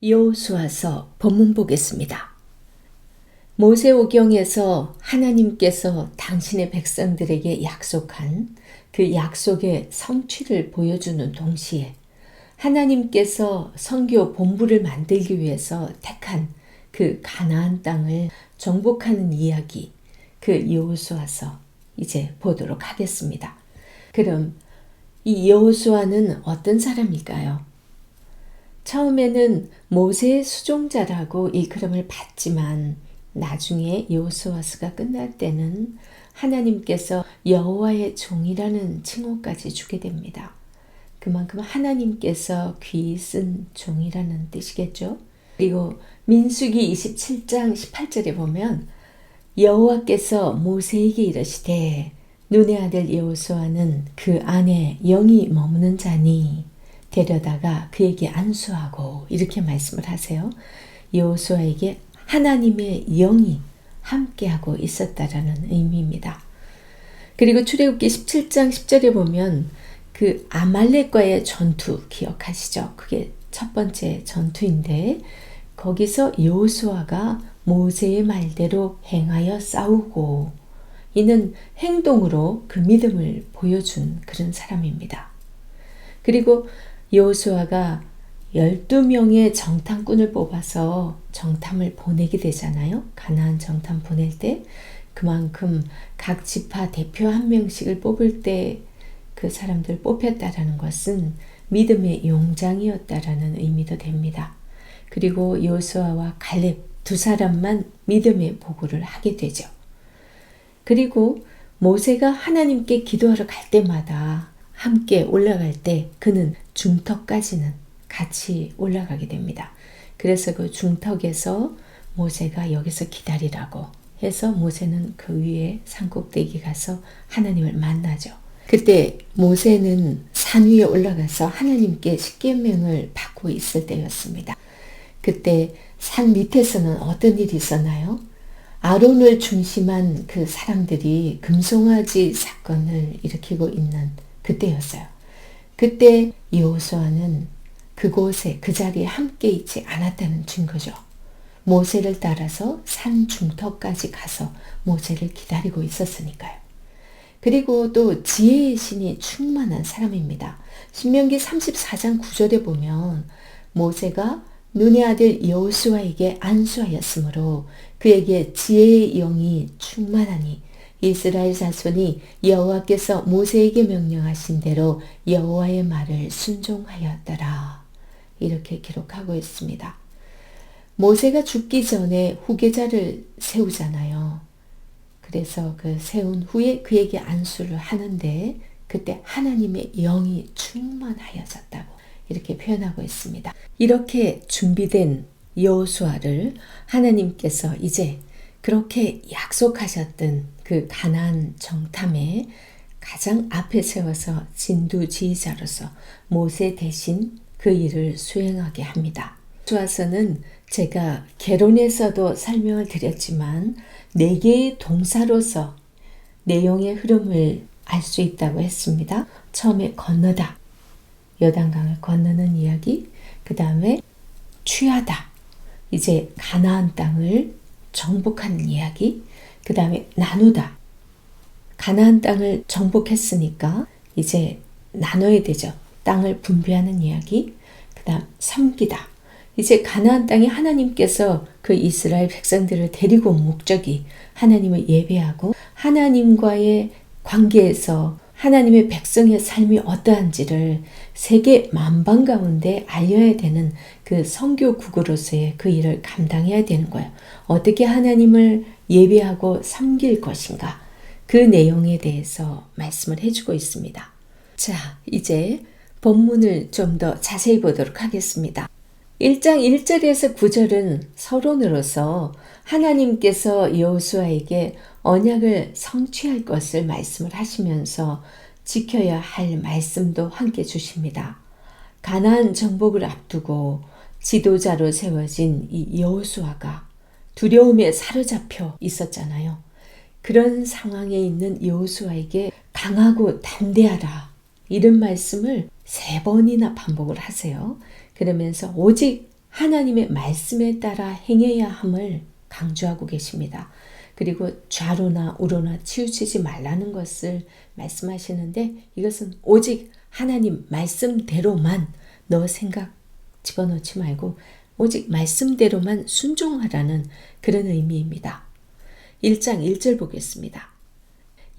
여호수아서 본문 보겠습니다. 모세오경에서 하나님께서 당신의 백성들에게 약속한 그 약속의 성취를 보여주는 동시에 하나님께서 선교 본부를 만들기 위해서 택한 그 가나안 땅을 정복하는 이야기, 그 여호수아서 이제 보도록 하겠습니다. 그럼 이 여호수아는 어떤 사람일까요? 처음에는 모세의 수종자라고 일컬음을 받지만 나중에 여호수아서가 끝날 때는 하나님께서 여호와의 종이라는 칭호까지 주게 됩니다. 그만큼 하나님께서 귀히 쓴 종이라는 뜻이겠죠. 그리고 민수기 27장 18절에 보면 여호와께서 모세에게 이르시되 눈의 아들 여호수아는 그 안에 영이 머무는 자니 데려다가 그에게 안수하고 이렇게 말씀을 하세요. 여호수아에게 하나님의 영이 함께하고 있었다라는 의미입니다. 그리고 출애굽기 17장 10절에 보면 그 아말렉과의 전투 기억하시죠? 그게 첫 번째 전투인데 거기서 여호수아가 모세의 말대로 행하여 싸우고 이는 행동으로 그 믿음을 보여준 그런 사람입니다. 그리고 여호수아가 12명의 정탐꾼을 뽑아서 정탐을 보내게 되잖아요. 가나안 정탐 보낼 때 그만큼 각 지파 대표 한 명씩을 뽑을 때 그 사람들 뽑혔다라는 것은 믿음의 용장이었다라는 의미도 됩니다. 그리고 여호수아와 갈렙 두 사람만 믿음의 보고를 하게 되죠. 그리고 모세가 하나님께 기도하러 갈 때마다 함께 올라갈 때 그는 중턱까지는 같이 올라가게 됩니다. 그래서 그 중턱에서 모세가 여기서 기다리라고 해서 모세는 그 위에 산꼭대기 가서 하나님을 만나죠. 그때 모세는 산 위에 올라가서 하나님께 십계명을 받고 있을 때였습니다. 그때 산 밑에서는 어떤 일이 있었나요? 아론을 중심한 그 사람들이 금송아지 사건을 일으키고 있는 그때였어요. 그때 여호수아는 그곳에 그 자리에 함께 있지 않았다는 증거죠. 모세를 따라서 산 중턱까지 가서 모세를 기다리고 있었으니까요. 그리고 또 지혜의 신이 충만한 사람입니다. 신명기 34장 9절에 보면 모세가 눈의 아들 여호수아에게 안수하였으므로 그에게 지혜의 영이 충만하니 이스라엘 자손이 여호와께서 모세에게 명령하신 대로 여호와의 말을 순종하였더라. 이렇게 기록하고 있습니다. 모세가 죽기 전에 후계자를 세우잖아요. 그래서 그 세운 후에 그에게 안수를 하는데 그때 하나님의 영이 충만하여졌다고 이렇게 표현하고 있습니다. 이렇게 준비된 여호수아를 하나님께서 이제 그렇게 약속하셨던 그 가나안 정탐에 가장 앞에 세워서 진두지휘자로서 모세 대신 그 일을 수행하게 합니다. 여호수아서는 제가 개론에서도 설명을 드렸지만 4개의 동사로서 내용의 흐름을 알 수 있다고 했습니다. 처음에 건너다, 요단강을 건너는 이야기, 그 다음에 취하다, 이제 가나안 땅을 정복하는 이야기, 그 다음에 나누다, 가나안 땅을 정복했으니까 이제 나눠야 되죠. 땅을 분배하는 이야기, 그 다음 섬기다, 이제 가나안 땅에 하나님께서 그 이스라엘 백성들을 데리고 온 목적이 하나님을 예배하고 하나님과의 관계에서 하나님의 백성의 삶이 어떠한지를 세계 만방 가운데 알려야 되는 그 선교국으로서의 그 일을 감당해야 되는 거예요. 어떻게 하나님을 예배하고 섬길 것인가, 그 내용에 대해서 말씀을 해주고 있습니다. 자, 이제 본문을 좀 더 자세히 보도록 하겠습니다. 1장 1절에서 9절은 서론으로서 하나님께서 여호수아에게 언약을 성취할 것을 말씀을 하시면서 지켜야 할 말씀도 함께 주십니다. 가나안 정복을 앞두고 지도자로 세워진 이 여호수아가 두려움에 사로잡혀 있었잖아요. 그런 상황에 있는 여호수아에게 강하고 담대하라 이런 말씀을 3번이나 반복을 하세요. 그러면서 오직 하나님의 말씀에 따라 행해야 함을 강조하고 계십니다. 그리고 좌로나 우로나 치우치지 말라는 것을 말씀하시는데 이것은 오직 하나님 말씀대로만 너 생각 집어넣지 말고 오직 말씀대로만 순종하라는 그런 의미입니다. 1장 1절 보겠습니다.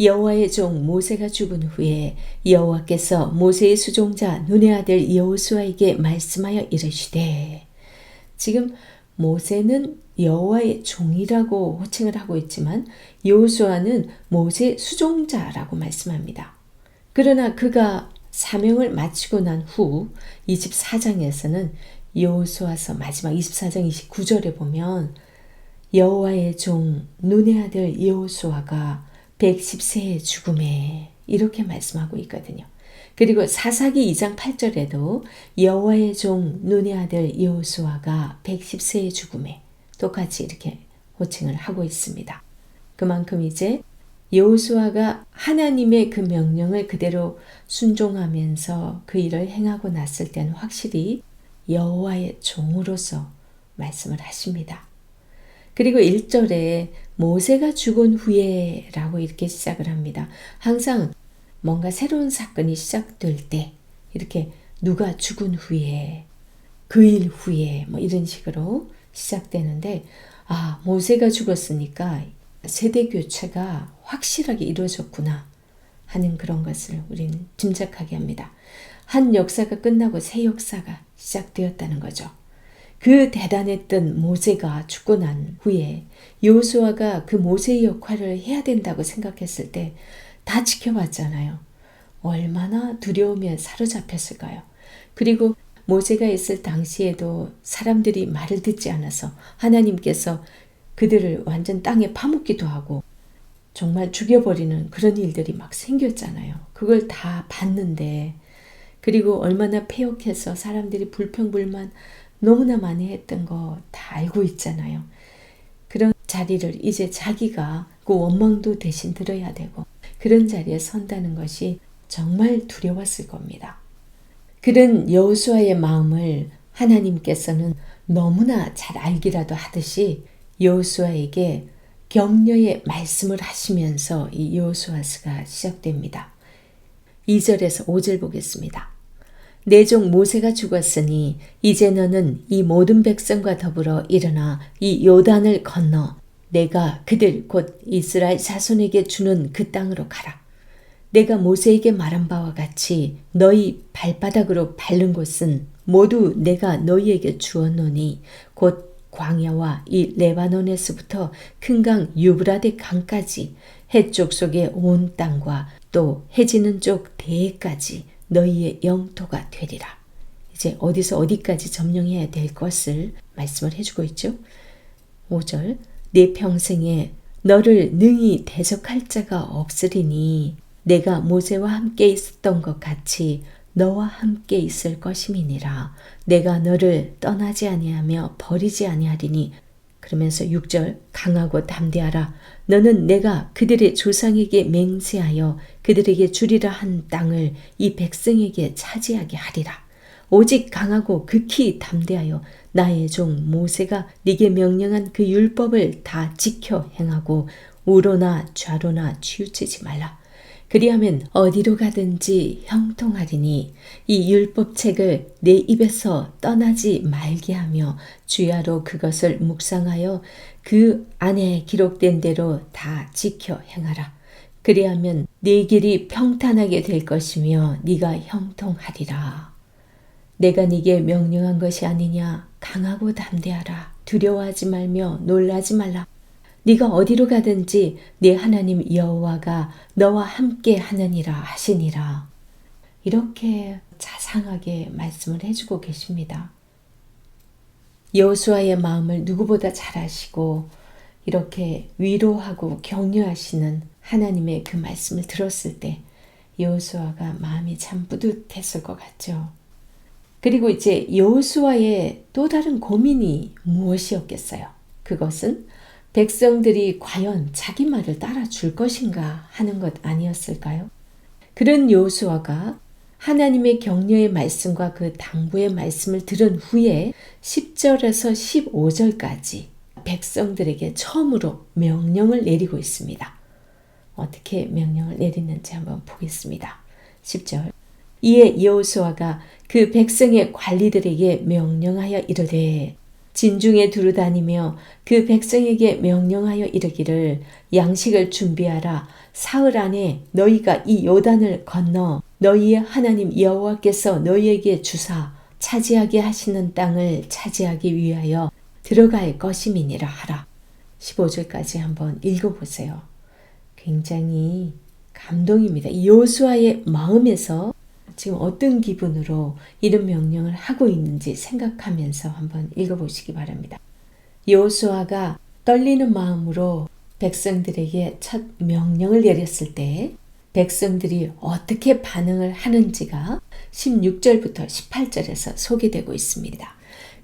여호와의 종 모세가 죽은 후에 여호와께서 모세의 수종자 눈의 아들 여호수아에게 말씀하여 이르시되 지금 모세는 여호와의 종이라고 호칭을 하고 있지만 여호수아는 모세의 수종자라고 말씀합니다. 그러나 그가 사명을 마치고 난 후 24장에서는 여호수아서 마지막 24장 29절에 보면 여호와의 종 눈의 아들 여호수아가 110세의 죽음에 이렇게 말씀하고 있거든요. 그리고 사사기 2장 8절에도 여호와의 종 눈의 아들 여호수아가 110세의 죽음에 똑같이 이렇게 호칭을 하고 있습니다. 그만큼 이제 여호수아가 하나님의 그 명령을 그대로 순종하면서 그 일을 행하고 났을 때는 확실히 여호와의 종으로서 말씀을 하십니다. 그리고 1절에 모세가 죽은 후에 라고 이렇게 시작을 합니다. 항상 뭔가 새로운 사건이 시작될 때 이렇게 누가 죽은 후에 그 일 후에 뭐 이런 식으로 시작되는데 모세가 죽었으니까 세대 교체가 확실하게 이루어졌구나 하는 그런 것을 우리는 짐작하게 합니다. 한 역사가 끝나고 새 역사가 시작되었다는 거죠. 그 대단했던 모세가 죽고 난 후에 여호수아가 그 모세의 역할을 해야 된다고 생각했을 때 다 지켜봤잖아요. 얼마나 두려움에 사로잡혔을까요? 그리고 모세가 있을 당시에도 사람들이 말을 듣지 않아서 하나님께서 그들을 완전 땅에 파묻기도 하고 정말 죽여버리는 그런 일들이 막 생겼잖아요. 그걸 다 봤는데 그리고 얼마나 패역해서 사람들이 불평불만 너무나 많이 했던 거 다 알고 있잖아요. 그런 자리를 이제 자기가 그 원망도 대신 들어야 되고 그런 자리에 선다는 것이 정말 두려웠을 겁니다. 그런 여호수아의 마음을 하나님께서는 너무나 잘 알기라도 하듯이 여호수아에게 격려의 말씀을 하시면서 이 여호수아서가 시작됩니다. 2절에서 5절 보겠습니다. 내 종 모세가 죽었으니 이제 너는 이 모든 백성과 더불어 일어나 이 요단을 건너 내가 그들 곧 이스라엘 자손에게 주는 그 땅으로 가라. 내가 모세에게 말한 바와 같이 너희 발바닥으로 밟는 곳은 모두 내가 너희에게 주었노니 곧 광야와 이 레바논에서부터 큰 강 유브라데 강까지 해쪽 속의 온 땅과 또 해지는 쪽 대해까지 너희의 영토가 되리라. 이제 어디서 어디까지 점령해야 될 것을 말씀을 해주고 있죠. 5절 내 평생에 너를 능히 대적할 자가 없으리니 내가 모세와 함께 있었던 것 같이 너와 함께 있을 것임이니라. 내가 너를 떠나지 아니하며 버리지 아니하리니 그러면서 6절 강하고 담대하라. 너는 내가 그들의 조상에게 맹세하여 그들에게 주리라 한 땅을 이 백성에게 차지하게 하리라. 오직 강하고 극히 담대하여 나의 종 모세가 네게 명령한 그 율법을 다 지켜 행하고 우로나 좌로나 치우치지 말라. 그리하면 어디로 가든지 형통하리니 이 율법책을 내 입에서 떠나지 말게 하며 주야로 그것을 묵상하여 그 안에 기록된 대로 다 지켜 행하라. 그리하면 네 길이 평탄하게 될 것이며 네가 형통하리라. 내가 네게 명령한 것이 아니냐. 강하고 담대하라. 두려워하지 말며 놀라지 말라. 네가 어디로 가든지 네 하나님 여호와가 너와 함께 하느니라 하시니라. 이렇게 자상하게 말씀을 해주고 계십니다. 여호수아의 마음을 누구보다 잘 아시고 이렇게 위로하고 격려하시는 하나님의 그 말씀을 들었을 때 여호수아가 마음이 참 뿌듯했을 것 같죠. 그리고 이제 여호수아의 또 다른 고민이 무엇이었겠어요? 그것은 백성들이 과연 자기 말을 따라줄 것인가 하는 것 아니었을까요? 그런 여호수아가 하나님의 격려의 말씀과 그 당부의 말씀을 들은 후에 10절에서 15절까지 백성들에게 처음으로 명령을 내리고 있습니다. 어떻게 명령을 내리는지 한번 보겠습니다. 10절. 이에 여호수아가 그 백성의 관리들에게 명령하여 이르되 진중에 두루 다니며 그 백성에게 명령하여 이르기를 양식을 준비하라. 사흘 안에 너희가 이 요단을 건너 너희의 하나님 여호와께서 너희에게 주사 차지하게 하시는 땅을 차지하기 위하여 들어갈 것임이니라 하라. 15절까지 한번 읽어보세요. 굉장히 감동입니다. 여호수아의 마음에서 지금 어떤 기분으로 이런 명령을 하고 있는지 생각하면서 한번 읽어보시기 바랍니다. 여호수아가 떨리는 마음으로 백성들에게 첫 명령을 내렸을 때 백성들이 어떻게 반응을 하는지가 16절부터 18절에서 소개되고 있습니다.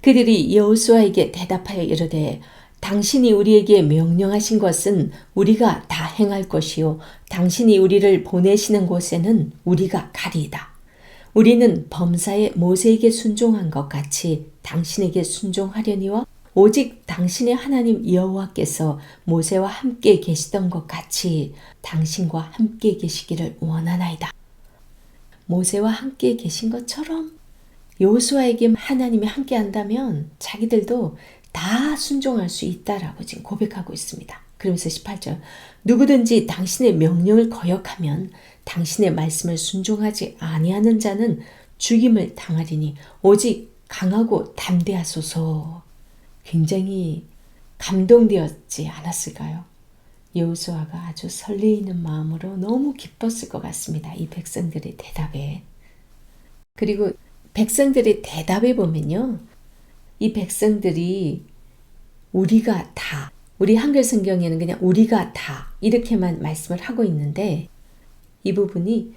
그들이 여호수아에게 대답하여 이르되 당신이 우리에게 명령하신 것은 우리가 다 행할 것이요 당신이 우리를 보내시는 곳에는 우리가 가리이다. 우리는 범사에 모세에게 순종한 것 같이 당신에게 순종하려니와 오직 당신의 하나님 여호와께서 모세와 함께 계시던 것 같이 당신과 함께 계시기를 원하나이다. 모세와 함께 계신 것처럼 여호수아에게 하나님이 함께 한다면 자기들도 다 순종할 수 있다라고 지금 고백하고 있습니다. 그러면서 18절 누구든지 당신의 명령을 거역하면 당신의 말씀을 순종하지 아니하는 자는 죽임을 당하리니 오직 강하고 담대하소서. 굉장히 감동되었지 않았을까요? 여호수아가 아주 설레이는 마음으로 너무 기뻤을 것 같습니다. 이 백성들의 대답에. 그리고 백성들의 대답에 보면요. 이 백성들이 우리가 다, 우리 한글 성경에는 그냥 우리가 다 이렇게만 말씀을 하고 있는데 이 부분이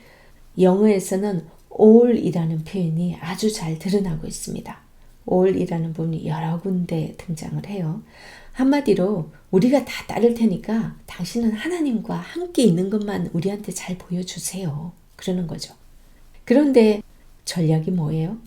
영어에서는 all이라는 표현이 아주 잘 드러나고 있습니다. all이라는 부분이 여러 군데 등장을 해요. 한마디로 우리가 다 따를 테니까 당신은 하나님과 함께 있는 것만 우리한테 잘 보여주세요. 그러는 거죠. 그런데 전략이 뭐예요?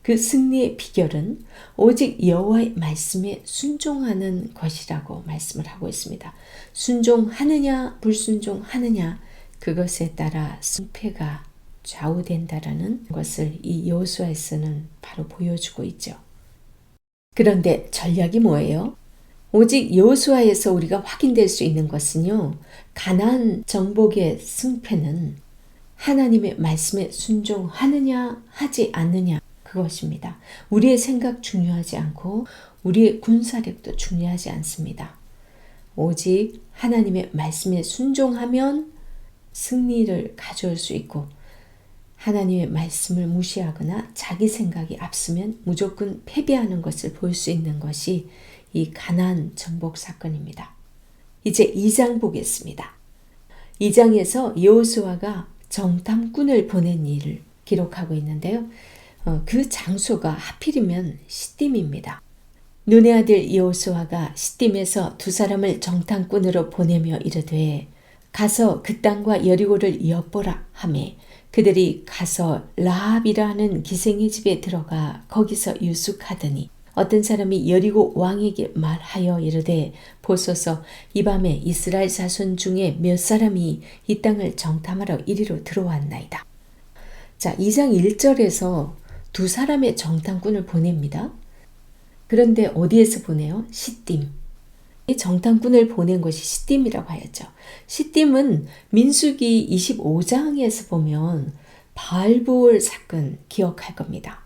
그 승리의 비결은 오직 여호와의 말씀에 순종하는 것이라고 말씀을 하고 있습니다. 순종하느냐 불순종하느냐 그것에 따라 승패가 좌우된다라는 것을 이 여호수아에서는 바로 보여주고 있죠. 그런데 전략이 뭐예요? 오직 여호수아에서 우리가 확인될 수 있는 것은요. 가나안 정복의 승패는 하나님의 말씀에 순종하느냐 하지 않느냐 그것입니다. 우리의 생각 중요하지 않고 우리의 군사력도 중요하지 않습니다. 오직 하나님의 말씀에 순종하면 승리를 가져올 수 있고 하나님의 말씀을 무시하거나 자기 생각이 앞서면 무조건 패배하는 것을 볼 수 있는 것이 이 가나안 정복 사건입니다. 이제 2장 보겠습니다. 2장에서 여호수아가 정탐꾼을 보낸 일을 기록하고 있는데요. 그 장소가 하필이면 시딤입니다. 눈의 아들 여호수아가 시딤에서 두 사람을 정탐꾼으로 보내며 이르되 가서 그 땅과 여리고를 엿보라 하매 그들이 가서 라합이라 하는 기생의 집에 들어가 거기서 유숙하더니 어떤 사람이 여리고 왕에게 말하여 이르되 보소서 이 밤에 이스라엘 자손 중에 몇 사람이 이 땅을 정탐하러 이리로 들어왔나이다. 자, 2장 1절에서 두 사람의 정탐꾼을 보냅니다. 그런데 어디에서 보내요? 시딤. 이 정탐꾼을 보낸 것이 시딤이라고 하였죠. 시딤은 민수기 25장에서 보면 바알보올 사건 기억할 겁니다.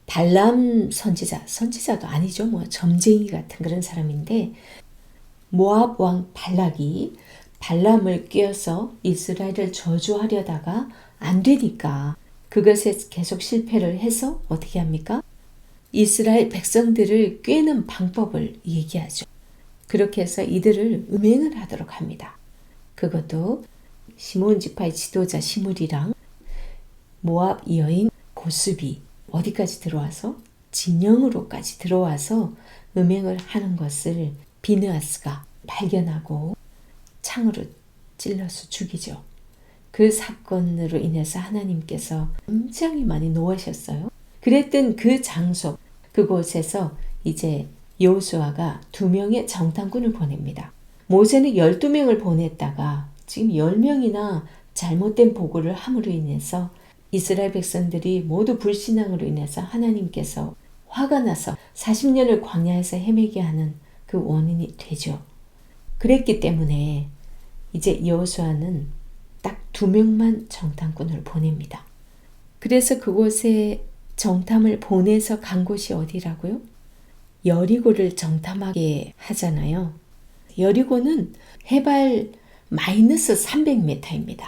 발람 선지자도 아니죠. 점쟁이 같은 그런 사람인데 모압 왕 발락이 발람을 꿰어서 이스라엘을 저주하려다가 안 되니까 그것에 계속 실패를 해서 어떻게 합니까? 이스라엘 백성들을 꿰는 방법을 얘기하죠. 그렇게 해서 이들을 음행을 하도록 합니다. 그것도 시몬 지파의 지도자 시므리랑 모압 여인 고스비 어디까지 들어와서? 진영으로까지 들어와서 음행을 하는 것을 비느하스가 발견하고 창으로 찔러서 죽이죠. 그 사건으로 인해서 하나님께서 굉장히 많이 노하셨어요. 그랬던 그 장소, 그곳에서 이제 여호수아가 2명의 정탐꾼을 보냅니다. 모세는 12명을 보냈다가 지금 10명이나 잘못된 보고를 함으로 인해서 이스라엘 백성들이 모두 불신앙으로 인해서 하나님께서 화가 나서 40년을 광야에서 헤매게 하는 그 원인이 되죠. 그랬기 때문에 이제 여호수아는 딱 2명만 정탐꾼을 보냅니다. 그래서 그곳에 정탐을 보내서 간 곳이 어디라고요? 여리고를 정탐하게 하잖아요. 여리고는 해발 마이너스 300m입니다.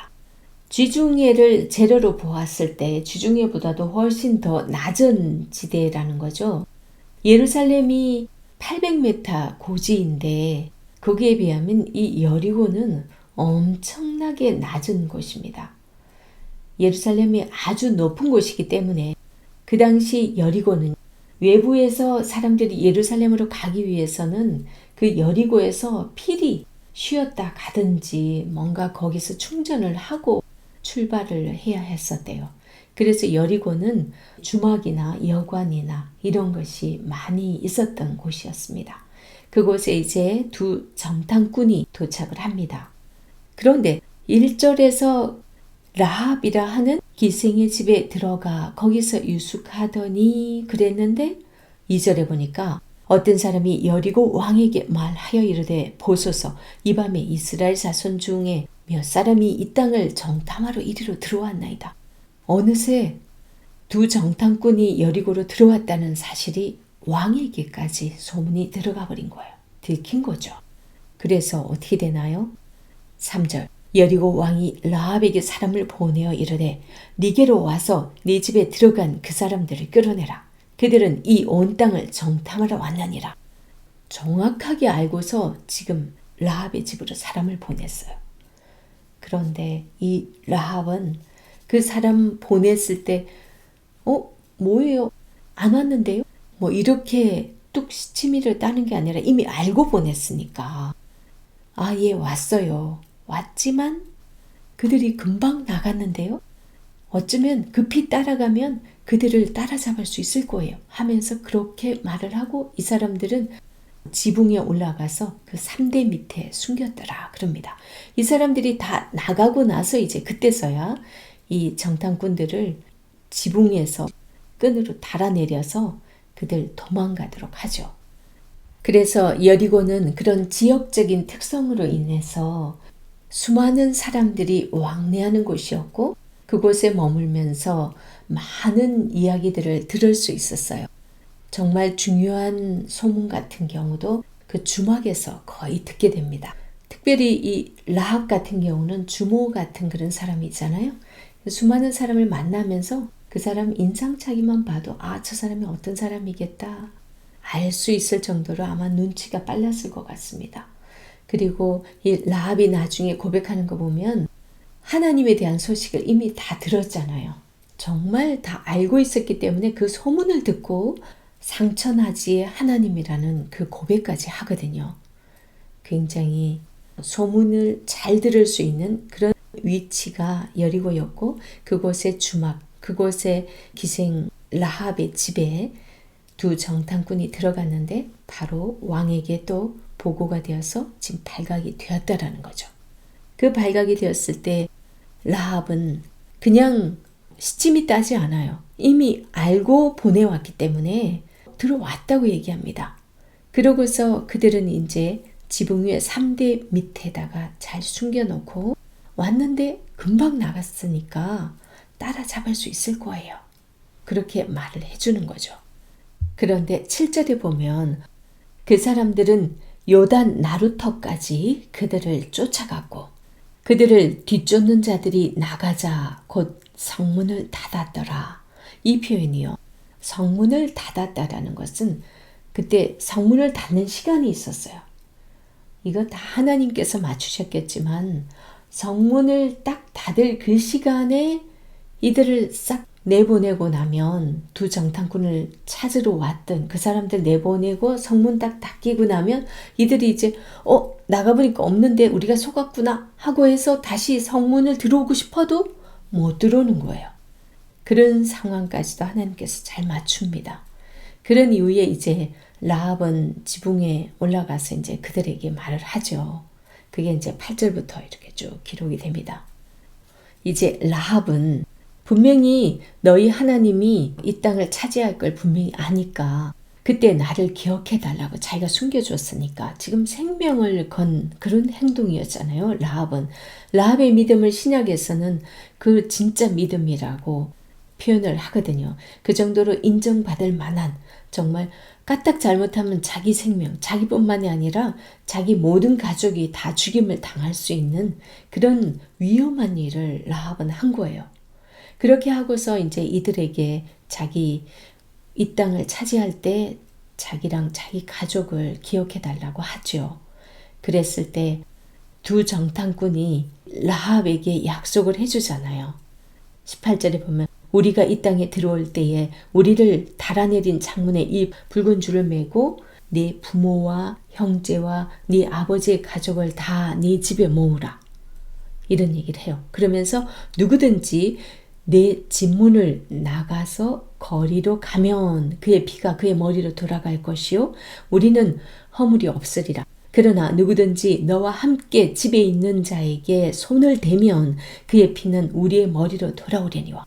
쥐중해를 재료로 보았을 때 쥐중해보다도 훨씬 더 낮은 지대라는 거죠. 예루살렘이 800m 고지인데 거기에 비하면 이 여리고는 엄청나게 낮은 곳입니다. 예루살렘이 아주 높은 곳이기 때문에 그 당시 여리고는 외부에서 사람들이 예루살렘으로 가기 위해서는 그 여리고에서 필히 쉬었다 가든지 뭔가 거기서 충전을 하고 출발을 해야 했었대요. 그래서 여리고는 주막이나 여관이나 이런 것이 많이 있었던 곳이었습니다. 그곳에 이제 2 정탐꾼이 도착을 합니다. 그런데 1절에서 라합이라 하는 기생의 집에 들어가 거기서 유숙하더니 그랬는데 2절에 보니까 어떤 사람이 여리고 왕에게 말하여 이르되 보소서 이 밤에 이스라엘 자손 중에 몇 사람이 이 땅을 정탐하러 이리로 들어왔나이다. 어느새 2 정탐꾼이 여리고로 들어왔다는 사실이 왕에게까지 소문이 들어가 버린 거예요. 들킨 거죠. 그래서 어떻게 되나요? 3절 여리고 왕이 라합에게 사람을 보내어 이르되 네게로 와서 네 집에 들어간 그 사람들을 끌어내라. 그들은 이 온 땅을 정탐하러 왔느니라. 정확하게 알고서 지금 라합의 집으로 사람을 보냈어요. 그런데 이 라합은 그 사람 보냈을 때 뭐예요? 안 왔는데요? 뭐 이렇게 뚝 시치미를 따는 게 아니라 이미 알고 보냈으니까 예 왔어요. 왔지만 그들이 금방 나갔는데요. 어쩌면 급히 따라가면 그들을 따라잡을 수 있을 거예요 하면서 그렇게 말을 하고 이 사람들은 지붕에 올라가서 그 3대 밑에 숨겼더라 그럽니다. 이 사람들이 다 나가고 나서 이제 그때서야 이 정탐꾼들을 지붕에서 끈으로 달아내려서 그들 도망가도록 하죠. 그래서 여리고는 그런 지역적인 특성으로 인해서 수많은 사람들이 왕래하는 곳이었고 그곳에 머물면서 많은 이야기들을 들을 수 있었어요. 정말 중요한 소문 같은 경우도 그 주막에서 거의 듣게 됩니다. 특별히 이 라합 같은 경우는 주모 같은 그런 사람이잖아요. 수많은 사람을 만나면서 그 사람 인상착의만 봐도 저 사람이 어떤 사람이겠다 알 수 있을 정도로 아마 눈치가 빨랐을 것 같습니다. 그리고 이 라합이 나중에 고백하는 거 보면 하나님에 대한 소식을 이미 다 들었잖아요. 정말 다 알고 있었기 때문에 그 소문을 듣고 상처나지의 하나님이라는 그 고백까지 하거든요. 굉장히 소문을 잘 들을 수 있는 그런 위치가 여리고였고 그곳의 주막, 그곳의 기생 라합의 집에 2 정탐꾼이 들어갔는데 바로 왕에게 또 보고가 되어서 지금 발각이 되었다라는 거죠. 그 발각이 되었을 때 라합은 그냥 시침이 따지 않아요. 이미 알고 보내왔기 때문에 들어왔다고 얘기합니다. 그러고서 그들은 이제 지붕 위에 3대 밑에다가 잘 숨겨놓고 왔는데 금방 나갔으니까 따라잡을 수 있을 거예요. 그렇게 말을 해주는 거죠. 그런데 7절에 보면 그 사람들은 요단 나루터까지 그들을 쫓아갔고 그들을 뒤쫓는 자들이 나가자 곧 성문을 닫았더라. 이 표현이요. 성문을 닫았다라는 것은 그때 성문을 닫는 시간이 있었어요. 이거 다 하나님께서 맞추셨겠지만 성문을 딱 닫을 그 시간에 이들을 싹 내보내고 나면 두 정탐꾼을 찾으러 왔던 그 사람들 내보내고 성문 딱 닫히고 나면 이들이 이제 나가보니까 없는데 우리가 속았구나 하고 해서 다시 성문을 들어오고 싶어도 못 들어오는 거예요. 그런 상황까지도 하나님께서 잘 맞춥니다. 그런 이후에 이제 라합은 지붕에 올라가서 이제 그들에게 말을 하죠. 그게 이제 8절부터 이렇게 쭉 기록이 됩니다. 이제 라합은 분명히 너희 하나님이 이 땅을 차지할 걸 분명히 아니까 그때 나를 기억해 달라고 자기가 숨겨줬으니까 지금 생명을 건 그런 행동이었잖아요. 라합의 믿음을 신약에서는 그 진짜 믿음이라고 표현을 하거든요. 그 정도로 인정받을 만한 정말 까딱 잘못하면 자기 생명, 자기뿐만이 아니라 자기 모든 가족이 다 죽임을 당할 수 있는 그런 위험한 일을 라합은 한 거예요. 그렇게 하고서 이제 이들에게 자기 이 땅을 차지할 때 자기랑 자기 가족을 기억해 달라고 하죠. 그랬을 때 두 정탐꾼이 라합에게 약속을 해주잖아요. 18절에 보면 우리가 이 땅에 들어올 때에 우리를 달아내린 창문에 이 붉은 줄을 메고 네 부모와 형제와 네 아버지의 가족을 다 네 집에 모으라. 이런 얘기를 해요. 그러면서 누구든지 내 집 문을 나가서 거리로 가면 그의 피가 그의 머리로 돌아갈 것이요 우리는 허물이 없으리라. 그러나 누구든지 너와 함께 집에 있는 자에게 손을 대면 그의 피는 우리의 머리로 돌아오려니와.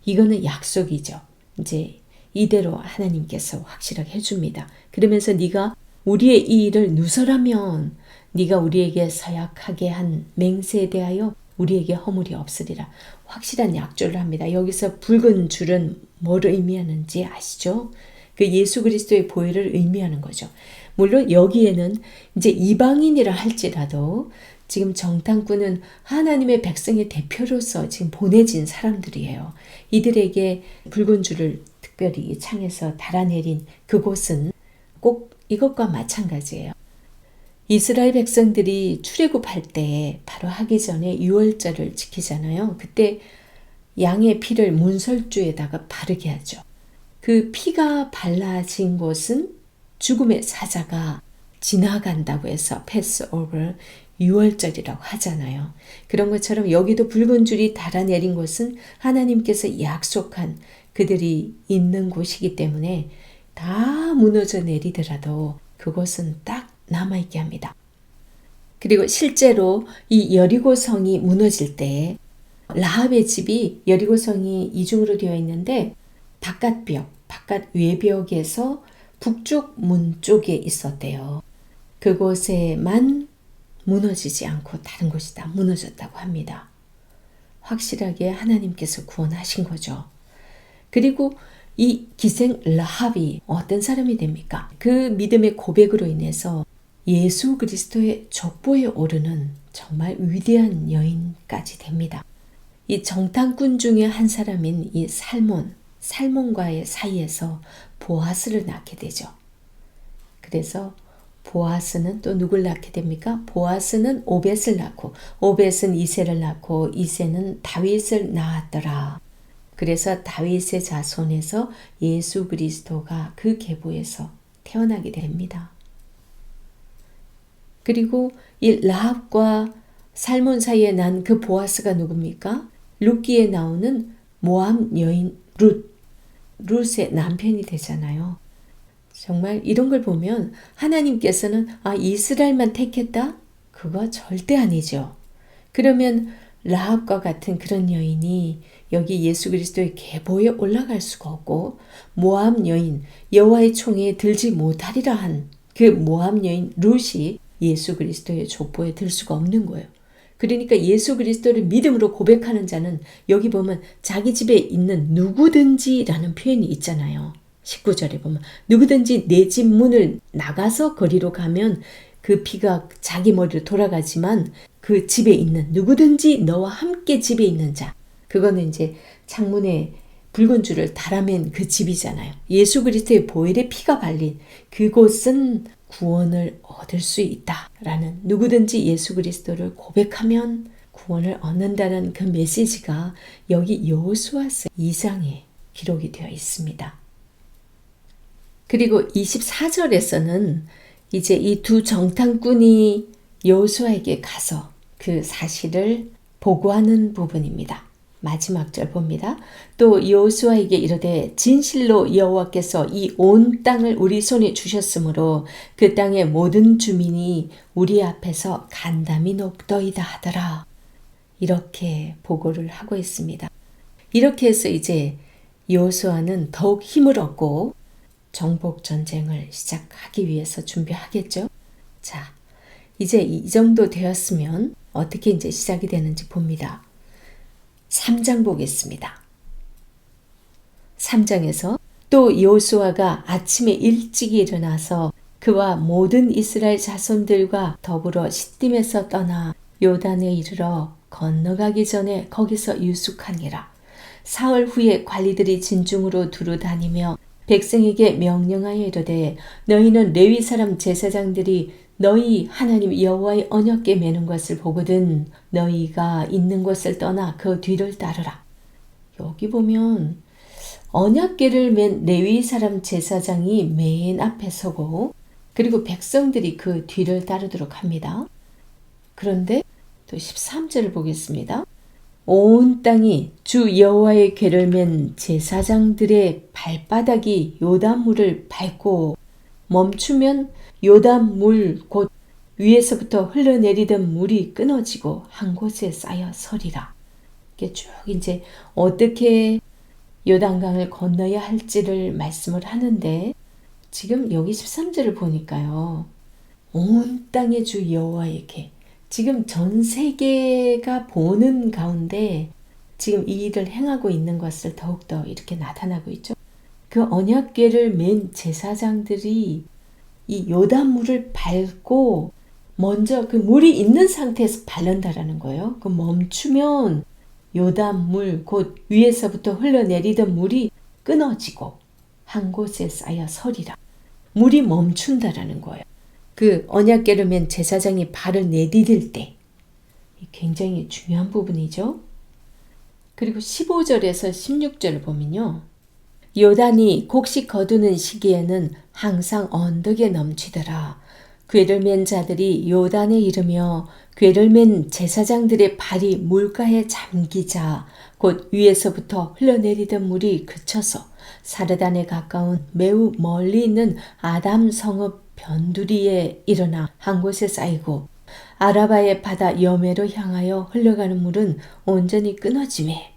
이거는 약속이죠. 이제 이대로 하나님께서 확실하게 해줍니다. 그러면서 네가 우리의 이 일을 누설하면 네가 우리에게 서약하게 한 맹세에 대하여 우리에게 허물이 없으리라. 확실한 약조를 합니다. 여기서 붉은 줄은 뭘 의미하는지 아시죠? 그 예수 그리스도의 보혈을 의미하는 거죠. 물론 여기에는 이제 이방인이라 할지라도 지금 정탐꾼은 하나님의 백성의 대표로서 지금 보내진 사람들이에요. 이들에게 붉은 줄을 특별히 창에서 달아내린 그곳은 꼭 이것과 마찬가지예요. 이스라엘 백성들이 출애굽할 때 바로 하기 전에 유월절을 지키잖아요. 그때 양의 피를 문설주에다가 바르게 하죠. 그 피가 발라진 곳은 죽음의 사자가 지나간다고 해서 패스오버 유월절이라고 하잖아요. 그런 것처럼 여기도 붉은 줄이 달아내린 곳은 하나님께서 약속한 그들이 있는 곳이기 때문에 다 무너져 내리더라도 그곳은 딱 남아있게 합니다. 그리고 실제로 이 여리고성이 무너질 때 라합의 집이 여리고성이 이중으로 되어 있는데 바깥 외벽에서 북쪽 문 쪽에 있었대요. 그곳에만 무너지지 않고 다른 곳이 다 무너졌다고 합니다. 확실하게 하나님께서 구원하신 거죠. 그리고 이 기생 라합이 어떤 사람이 됩니까? 그 믿음의 고백으로 인해서 예수 그리스도의 족보에 오르는 정말 위대한 여인까지 됩니다. 이 정탐꾼 중에 한 사람인 이 살몬과의 사이에서 보아스를 낳게 되죠. 그래서 보아스는 또 누굴 낳게 됩니까? 보아스는 오벳을 낳고 오벳은 이새를 낳고 이새는 다윗을 낳았더라. 그래서 다윗의 자손에서 예수 그리스도가 그 계보에서 태어나게 됩니다. 그리고 이 라합과 살몬 사이에 난 그 보아스가 누굽니까? 룻기에 나오는 모압 여인 룻의 남편이 되잖아요. 정말 이런 걸 보면 하나님께서는 이스라엘만 택했다? 그거 절대 아니죠. 그러면 라합과 같은 그런 여인이 여기 예수 그리스도의 계보에 올라갈 수가 없고 모압 여인 여호와의 총에 들지 못하리라 한 그 모압 여인 룻이 예수 그리스도의 족보에 들 수가 없는 거예요. 그러니까 예수 그리스도를 믿음으로 고백하는 자는 여기 보면 자기 집에 있는 누구든지라는 표현이 있잖아요. 19절에 보면 누구든지 내 집 문을 나가서 거리로 가면 그 피가 자기 머리로 돌아가지만 그 집에 있는 누구든지 너와 함께 집에 있는 자, 그거는 이제 창문에 붉은 줄을 달아맨 그 집이잖아요. 예수 그리스도의 보혈의 피가 발린 그곳은 구원을 얻을 수 있다라는, 누구든지 예수 그리스도를 고백하면 구원을 얻는다는 그 메시지가 여기 여호수아서 2장에 기록이 되어 있습니다. 그리고 24절에서는 이제 이 두 정탐꾼이 여호수아에게 가서 그 사실을 보고하는 부분입니다. 마지막 절 봅니다. 또 여호수아에게 이르되 진실로 여호와께서 이 온 땅을 우리 손에 주셨으므로 그 땅의 모든 주민이 우리 앞에서 간담이 높더이다 하더라. 이렇게 보고를 하고 있습니다. 이렇게 해서 이제 여호수아는 더욱 힘을 얻고 정복 전쟁을 시작하기 위해서 준비하겠죠. 자, 이제 이 정도 되었으면 어떻게 이제 시작이 되는지 봅니다. 3장 보겠습니다. 3장에서 또 여호수아가 아침에 일찍 일어나서 그와 모든 이스라엘 자손들과 더불어 시딤에서 떠나 요단에 이르러 건너가기 전에 거기서 유숙하니라. 사흘 후에 관리들이 진중으로 두루 다니며 백성에게 명령하여 이르되 너희는 레위 사람 제사장들이 너희 하나님 여호와의 언약궤 매는 것을 보거든 너희가 있는 곳을 떠나 그 뒤를 따르라. 여기 보면 언약궤를 맨 레위 사람 제사장이 맨 앞에 서고 그리고 백성들이 그 뒤를 따르도록 합니다. 그런데 또 13절을 보겠습니다. 온 땅이 주 여호와의 궤를 맨 제사장들의 발바닥이 요단물을 밟고 멈추면 요단물 곧 위에서부터 흘러내리던 물이 끊어지고 한 곳에 쌓여 서리라. 이게 쭉 이제 어떻게 요단강을 건너야 할지를 말씀을 하는데 지금 여기 13절을 보니까요. 온 땅의 주 여호와의 궤 지금 전 세계가 보는 가운데 지금 이 일을 행하고 있는 것을 더욱더 이렇게 나타나고 있죠. 그 언약궤를 맨 제사장들이 이 요단물을 밟고 먼저 그 물이 있는 상태에서 밟는다라는 거예요. 그 멈추면 요단물 곧 위에서부터 흘러내리던 물이 끊어지고 한 곳에 쌓여 서리라. 물이 멈춘다라는 거예요. 그 언약궤를 맨 제사장이 발을 내디딜 때 굉장히 중요한 부분이죠. 그리고 15절에서 16절을 보면요. 요단이 곡식 거두는 시기에는 항상 언덕에 넘치더라. 궤를 맨 자들이 요단에 이르며 궤를 맨 제사장들의 발이 물가에 잠기자 곧 위에서부터 흘러내리던 물이 그쳐서 사르단에 가까운 매우 멀리 있는 아담 성읍 변두리에 일어나 한 곳에 쌓이고 아라바의 바다 여매로 향하여 흘러가는 물은 온전히 끊어지매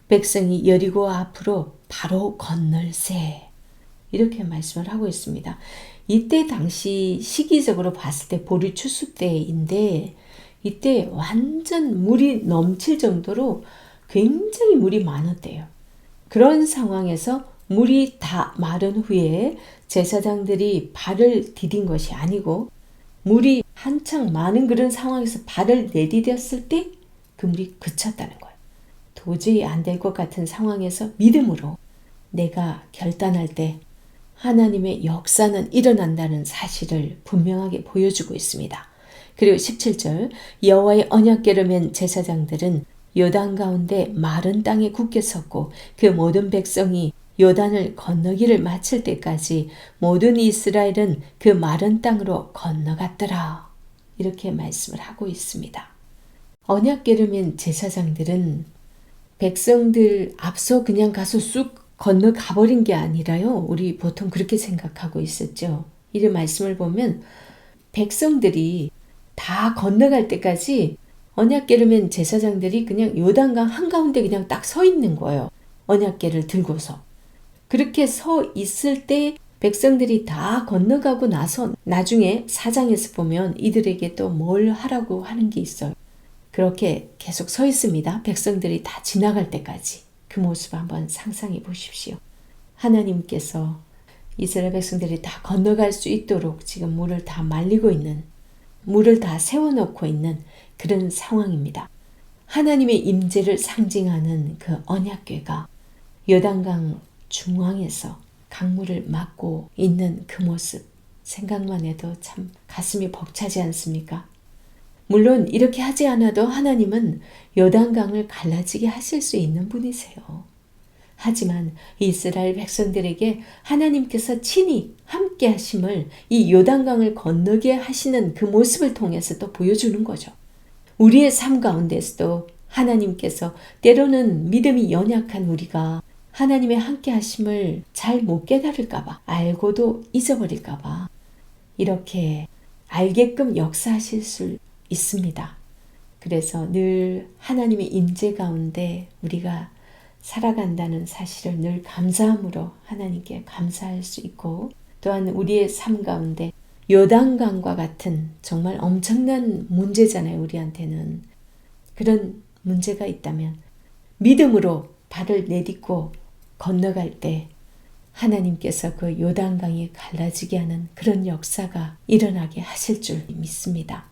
백성이 여리고 앞으로 바로 건널세. 이렇게 말씀을 하고 있습니다. 이때 당시 시기적으로 봤을 때 보리 추수 때인데 이때 완전 물이 넘칠 정도로 굉장히 물이 많았대요. 그런 상황에서 물이 다 마른 후에 제사장들이 발을 디딘 것이 아니고 물이 한창 많은 그런 상황에서 발을 내디뎠을 때 그 물이 그쳤다는 거예요. 도저히 안 될 것 같은 상황에서 믿음으로 내가 결단할 때 하나님의 역사는 일어난다는 사실을 분명하게 보여주고 있습니다. 그리고 17절 여호와의 언약궤를 맨 제사장들은 요단 가운데 마른 땅에 굳게 섰고 그 모든 백성이 요단을 건너기를 마칠 때까지 모든 이스라엘은 그 마른 땅으로 건너갔더라. 이렇게 말씀을 하고 있습니다. 언약궤를 맨 제사장들은 백성들 앞서 그냥 가서 쑥 건너가 버린 게 아니라요. 우리 보통 그렇게 생각하고 있었죠. 이 말씀을 보면 백성들이 다 건너갈 때까지 언약궤를 맨 제사장들이 그냥 요단강 한가운데 그냥 딱 서 있는 거예요. 언약궤를 들고서. 그렇게 서 있을 때 백성들이 다 건너가고 나서 나중에 4장에서 보면 이들에게 또 뭘 하라고 하는 게 있어요. 그렇게 계속 서 있습니다. 백성들이 다 지나갈 때까지. 그 모습 한번 상상해 보십시오. 하나님께서 이스라엘 백성들이 다 건너갈 수 있도록 지금 물을 다 말리고 있는, 물을 다 세워놓고 있는 그런 상황입니다. 하나님의 임재를 상징하는 그 언약궤가 요단강 중앙에서 강물을 막고 있는 그 모습 생각만 해도 참 가슴이 벅차지 않습니까? 물론 이렇게 하지 않아도 하나님은 요단강을 갈라지게 하실 수 있는 분이세요. 하지만 이스라엘 백성들에게 하나님께서 친히 함께 하심을 이 요단강을 건너게 하시는 그 모습을 통해서 또 보여주는 거죠. 우리의 삶 가운데서도 하나님께서 때로는 믿음이 연약한 우리가 하나님의 함께 하심을 잘 못 깨달을까 봐, 알고도 잊어버릴까 봐 이렇게 알게끔 역사하실 수 있습니다. 그래서 늘 하나님의 임재 가운데 우리가 살아간다는 사실을 늘 감사함으로 하나님께 감사할 수 있고, 또한 우리의 삶 가운데 요단강과 같은 정말 엄청난 문제잖아요. 우리한테는 그런 문제가 있다면 믿음으로 발을 내딛고 건너갈 때 하나님께서 그 요단강이 갈라지게 하는 그런 역사가 일어나게 하실 줄 믿습니다.